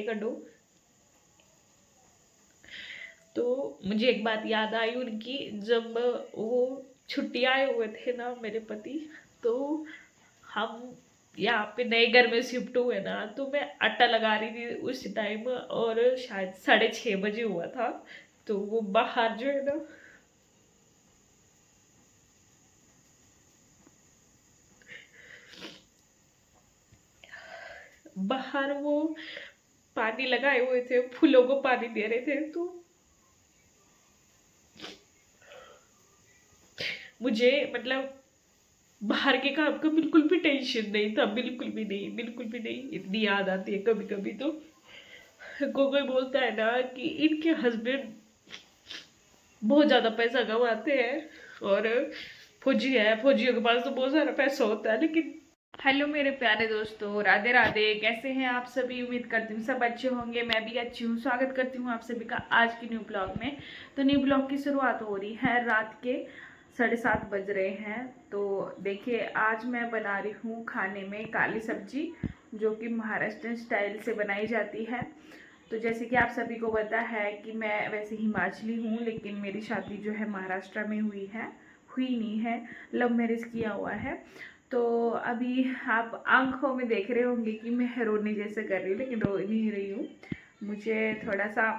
कर दो। तो मुझे एक बात याद आई उनकी, जब वो छुट्टी आए हुए थे ना मेरे पति, तो हम यहाँ पे नए घर में शिफ्ट हुए ना, तो मैं आटा लगा रही थी उस टाइम, और शायद 6:30 बजे हुआ था। तो वो बाहर जो है ना, बाहर वो पानी लगाए हुए थे, फूलों को पानी दे रहे थे। तो मुझे मतलब बाहर के काम का बिल्कुल भी टेंशन नहीं था, बिल्कुल भी नहीं, बिल्कुल भी नहीं। इतनी याद आती है कभी कभी तो। कोई बोलता है ना कि इनके हस्बैंड बहुत ज्यादा पैसा कमाते हैं, और फौजी है, फौजियों के पास तो बहुत सारा पैसा होता है। लेकिन हेलो मेरे प्यारे दोस्तों, राधे राधे। कैसे हैं आप सभी? उम्मीद करती हूँ सब अच्छे होंगे। मैं भी अच्छी हूँ। स्वागत करती हूँ आप सभी का आज की न्यू ब्लॉग में। तो न्यू ब्लॉग की शुरुआत हो रही है, रात के 7:30 बज रहे हैं। तो देखिए, आज मैं बना रही हूँ खाने में काली सब्जी, जो कि महाराष्ट्र स्टाइल से बनाई जाती है। तो जैसे कि आप सभी को पता है कि मैं वैसे हिमाचली हूँ, लेकिन मेरी शादी जो है महाराष्ट्र में हुई नहीं है, लव मैरिज किया हुआ है। तो अभी आप आंखों में देख रहे होंगे कि मैं रोने जैसे कर रही हूँ, लेकिन रो नहीं रही हूँ। मुझे थोड़ा सा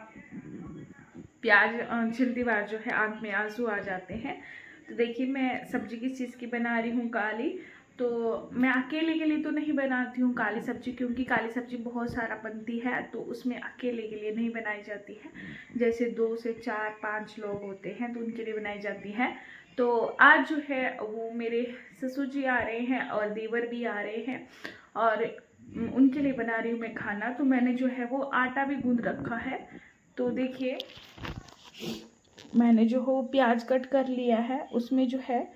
प्याज छिलती बार जो है आंख में आंसू आ जाते हैं। तो देखिए, मैं सब्जी किस चीज़ की बना रही हूँ, काली। तो मैं अकेले के लिए तो नहीं बनाती हूँ काली सब्जी, क्योंकि काली सब्जी बहुत सारा बनती है, तो उसमें अकेले के लिए नहीं बनाई जाती है। जैसे 2 से 4 5 लोग होते हैं तो उनके लिए बनाई जाती है। तो आज जो है वो मेरे ससुर जी आ रहे हैं और देवर भी आ रहे हैं, और उनके लिए बना रही हूँ मैं खाना। तो मैंने जो है वो आटा भी गूंद रखा है। तो देखिए, मैंने जो हो प्याज कट कर लिया है। उसमें जो है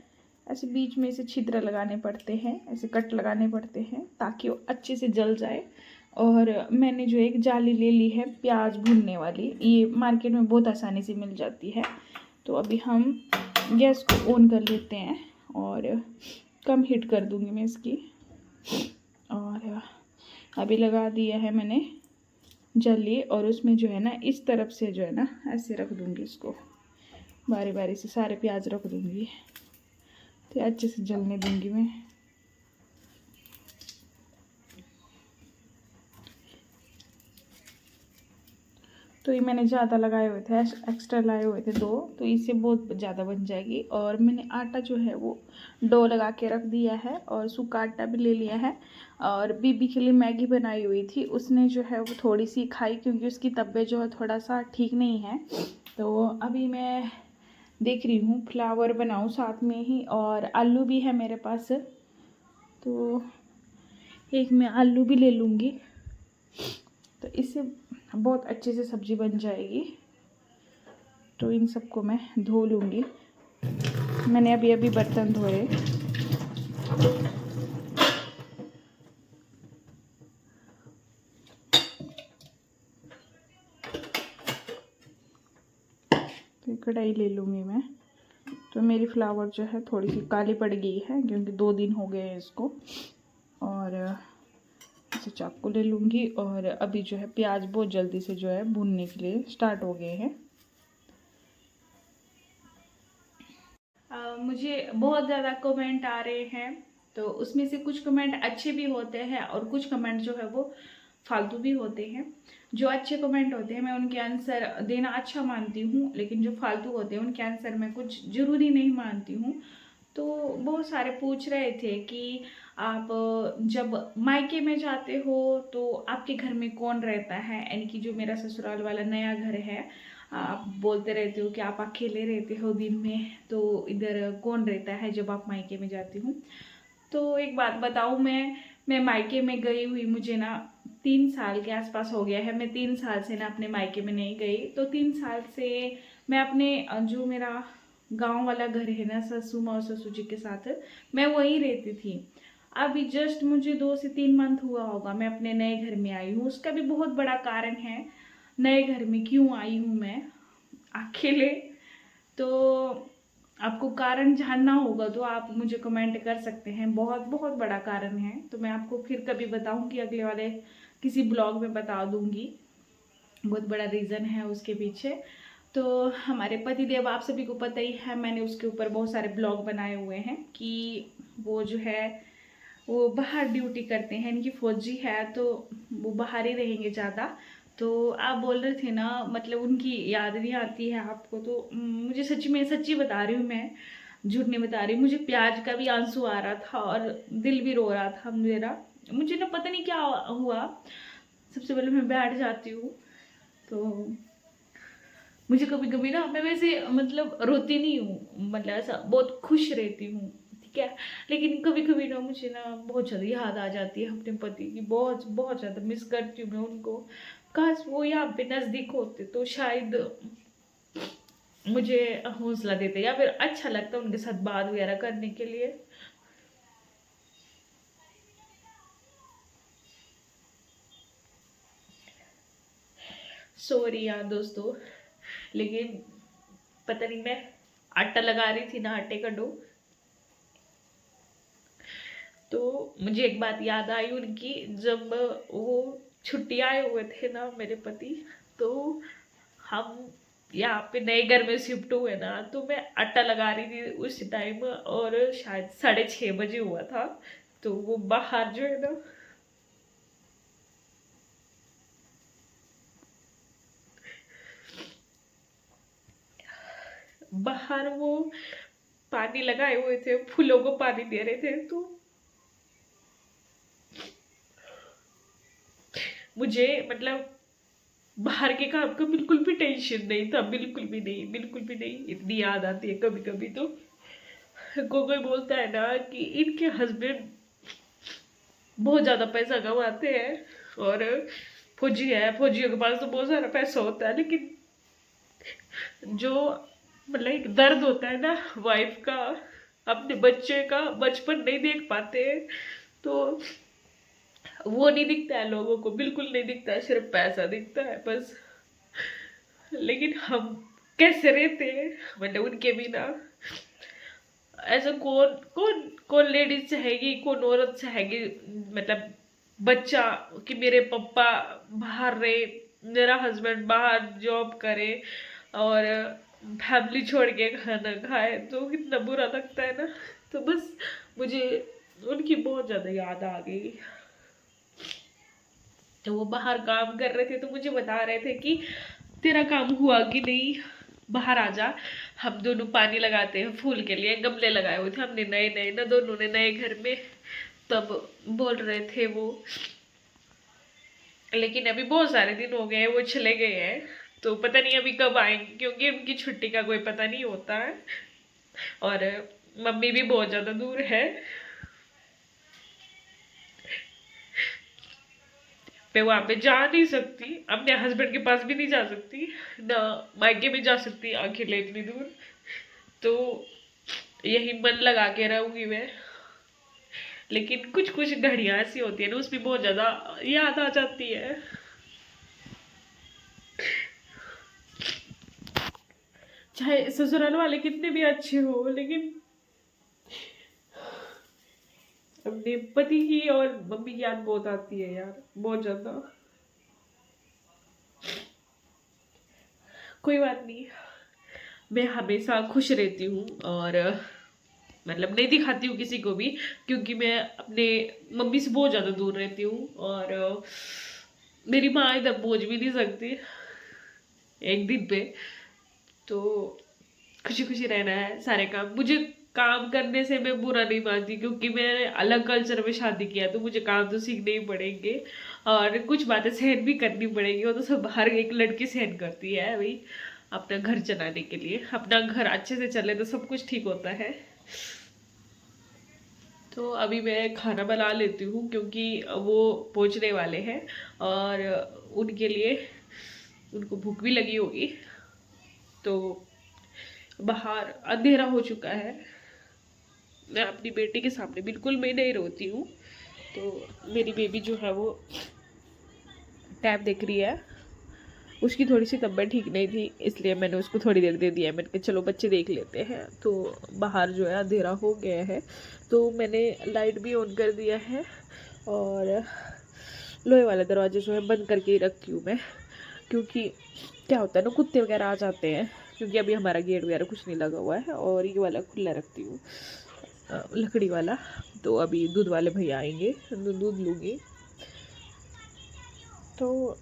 ऐसे बीच में से छिद्र लगाने पड़ते हैं, ऐसे कट लगाने पड़ते हैं ताकि वो अच्छे से जल जाए। और मैंने जो एक जाली ले ली है प्याज भूनने वाली, ये मार्केट में बहुत आसानी से मिल जाती है। तो अभी हम गैस को ऑन कर लेते हैं, और कम हीट कर दूंगी मैं इसकी। और अभी लगा दिया है मैंने जली, और उसमें जो है ना इस तरफ से जो है ना ऐसे रख दूंगी इसको, बारी बारी से सारे प्याज रख दूंगी, तो अच्छे से जलने दूंगी मैं। तो ये मैंने ज़्यादा लगाए हुए थे, एक्स्ट्रा लाए हुए थे 2, तो इससे बहुत ज़्यादा बन जाएगी। और मैंने आटा जो है वो डो लगा के रख दिया है, और सूखा आटा भी ले लिया है। और बीबी के लिए मैगी बनाई हुई थी, उसने जो है वो थोड़ी सी खाई, क्योंकि उसकी तबीयत जो है थोड़ा सा ठीक नहीं है। तो अभी मैं देख रही हूँ फ्लावर बनाऊँ साथ में ही, और आलू भी है मेरे पास, तो एक मैं आलू भी ले लूँगी, तो इससे बहुत अच्छे से सब्ज़ी बन जाएगी। तो इन सबको मैं धो लूँगी। मैंने अभी अभी बर्तन धोए। तो कढ़ाई ले लूँगी मैं। तो मेरी फ्लावर जो है थोड़ी सी काली पड़ गई है, क्योंकि 2 दिन हो गए हैं इसको। और इसे चाकू ले लूँगी, और अभी जो है प्याज बहुत जल्दी से जो है भूनने के लिए स्टार्ट हो गए हैं। मुझे बहुत ज़्यादा कमेंट आ रहे हैं, तो उसमें से कुछ कमेंट अच्छे भी होते हैं, और कुछ कमेंट जो है वो फालतू भी होते हैं। जो अच्छे कमेंट होते हैं मैं उनके आंसर देना अच्छा मानती हूँ, लेकिन जो फालतू होते हैं उनके आंसर मैं कुछ ज़रूरी नहीं मानती हूँ। तो बहुत सारे पूछ रहे थे कि आप जब मायके में जाते हो तो आपके घर में कौन रहता है, यानी कि जो मेरा ससुराल वाला नया घर है, आप बोलते रहते हो कि आप अकेले रहते हो दिन में, तो इधर कौन रहता है जब आप मायके में जाती हूँ। तो एक बात बताऊँ, मैं मायके में गई हुई मुझे ना 3 साल के आसपास हो गया है। मैं 3 साल से ना अपने मायके में नहीं गई। तो 3 साल से मैं अपने जो मेरा गांव वाला घर है ना, ससु माँ और ससुर जी के साथ, मैं वहीं रहती थी। अभी जस्ट मुझे 2 से 3 मंथ हुआ होगा मैं अपने नए घर में आई हूँ। उसका भी बहुत बड़ा कारण है नए घर में क्यों आई हूँ मैं अकेले। तो आपको कारण जानना होगा तो आप मुझे कमेंट कर सकते हैं। बहुत बहुत बड़ा कारण है, तो मैं आपको फिर कभी बताऊंगी अगले वाले किसी ब्लॉग में बता दूंगी, बहुत बड़ा रीज़न है उसके पीछे। तो हमारे पतिदेव आप सभी को पता ही है, मैंने उसके ऊपर बहुत सारे ब्लॉग बनाए हुए हैं कि वो जो है वो बाहर ड्यूटी करते हैं, इनकी फौजी है तो वो बाहर ही रहेंगे ज़्यादा। तो आप बोल रहे थे ना, मतलब उनकी याद नहीं आती है आपको, तो मुझे सच्ची बता रही हूँ, मैं झूठ नहीं बता रही, मुझे प्याज का भी आंसू आ रहा था और दिल भी रो रहा था मेरा। मुझे ना पता नहीं क्या हुआ, सबसे पहले मैं बैठ जाती हूँ तो मुझे कभी कभी ना, मैं वैसे मतलब रोती नहीं हूँ, मतलब ऐसा बहुत खुश रहती हूँ, ठीक है, लेकिन कभी कभी ना मुझे ना बहुत ज़्यादा याद आ जाती है अपने पति की, बहुत बहुत ज़्यादा मिस करती हूँ मैं उनको। काश वो यहाँ पे नज़दीक होते तो शायद मुझे हौसला देते या फिर अच्छा लगता उनके साथ बात वगैरह करने के लिए। सॉरी यार दोस्तों, लेकिन पता नहीं, मैं आटा लगा रही थी ना, आटे का डो, तो मुझे एक बात याद आई उनकी, जब वो छुट्टी आए हुए थे ना मेरे पति, तो हम यहाँ पे नए घर में शिफ्ट हुए ना, तो मैं आटा लगा रही थी उस टाइम और शायद 6:30 बजे हुआ था। तो वो बाहर जो है ना, बाहर वो पानी लगाए हुए थे, फूलों को पानी दे रहे थे, तो मुझे मतलब बाहर के काम का बिल्कुल भी टेंशन नहीं था, बिल्कुल भी नहीं, बिल्कुल भी नहीं। इतनी याद आती है कभी कभी तो, कोई बोलता है ना कि इनके हस्बैंड बहुत ज्यादा पैसा कमाते हैं और फौजी है, फौजियों के पास तो बहुत सारा पैसा होता है, लेकिन जो मतलब एक दर्द होता है ना वाइफ का, अपने बच्चे का बचपन नहीं देख पाते, तो वो नहीं दिखता है लोगों को, बिल्कुल नहीं दिखता है, सिर्फ पैसा दिखता है बस। लेकिन हम कैसे रहते हैं मतलब उनके बिना। ऐसा कौन कौन कौन लेडीज चाहेगी, कौन औरत चाहेगी मतलब बच्चा कि मेरे पापा बाहर रहे, मेरा हस्बैंड बाहर जॉब करे और फैमिली छोड़ के खाना खाए, तो कितना बुरा लगता है ना। तो बस मुझे उनकी बहुत ज्यादा याद आ गई। तो वो बाहर काम कर रहे थे तो मुझे बता रहे थे कि तेरा काम हुआ कि नहीं, बाहर आ जा, हम दोनों पानी लगाते हैं फूल के लिए, गमले लगाए हुए थे हमने नए नए ना, दोनों ने नए घर में, तब बोल रहे थे वो। लेकिन अभी बहुत सारे दिन हो गए, वो चले गए हैं, तो पता नहीं अभी कब आएंगे, क्योंकि उनकी छुट्टी का कोई पता नहीं होता है और मम्मी भी बहुत ज्यादा दूर है। मैं वहां पे जा नहीं सकती, अपने हस्बैंड के पास भी नहीं जा सकती ना, मायके भी जा सकती अकेले इतनी दूर, तो यही मन लगा के रहूंगी मैं। लेकिन कुछ कुछ घड़ियां ऐसी होती है ना, उसमें बहुत ज्यादा याद आ जाती है। चाहे ससुराल वाले कितने भी अच्छे हो, लेकिन अपने पति की और मम्मी की याद बहुत आती है यार, बहुत ज्यादा। कोई बात नहीं, मैं हमेशा खुश रहती हूँ और मतलब नहीं दिखाती हूँ किसी को भी, क्योंकि मैं अपने मम्मी से बहुत ज़्यादा दूर रहती हूँ और मेरी माँ इधर पहुँच भी नहीं सकती एक दिन पे, तो खुशी खुशी रहना है सारे काम। मुझे काम करने से मैं बुरा नहीं मानती, क्योंकि मैंने अलग कल्चर में शादी किया, तो मुझे काम तो सीखने ही पड़ेंगे और कुछ बातें सहन भी करनी पड़ेगी, वो तो सब हर एक लड़की सहन करती है भाई, अपना घर चलाने के लिए। अपना घर अच्छे से चले तो सब कुछ ठीक होता है। तो अभी मैं खाना बना लेती हूँ, क्योंकि वो पहुँचने वाले हैं और उनके लिए, उनको भूख भी लगी होगी, तो बाहर अंधेरा हो चुका है। मैं अपनी बेटी के सामने बिल्कुल मैं नहीं रोती हूँ, तो मेरी बेबी जो है वो टैब देख रही है, उसकी थोड़ी सी तबीयत ठीक नहीं थी, इसलिए मैंने उसको थोड़ी देर दे दिया, मैंने कहा चलो बच्चे देख लेते हैं। तो बाहर जो है अंधेरा हो गया है, तो मैंने लाइट भी ऑन कर दिया है और लोहे वाला दरवाजा जो है बंद करके ही रखती हूँ मैं, क्योंकि क्या होता है ना, कुत्ते वगैरह आ जाते हैं, क्योंकि अभी हमारा गेट वगैरह कुछ नहीं लगा हुआ है, और ये वाला खुला रखती हूँ लकड़ी वाला। तो अभी दूध वाले भैया आएंगे, दूध लूँगी। तो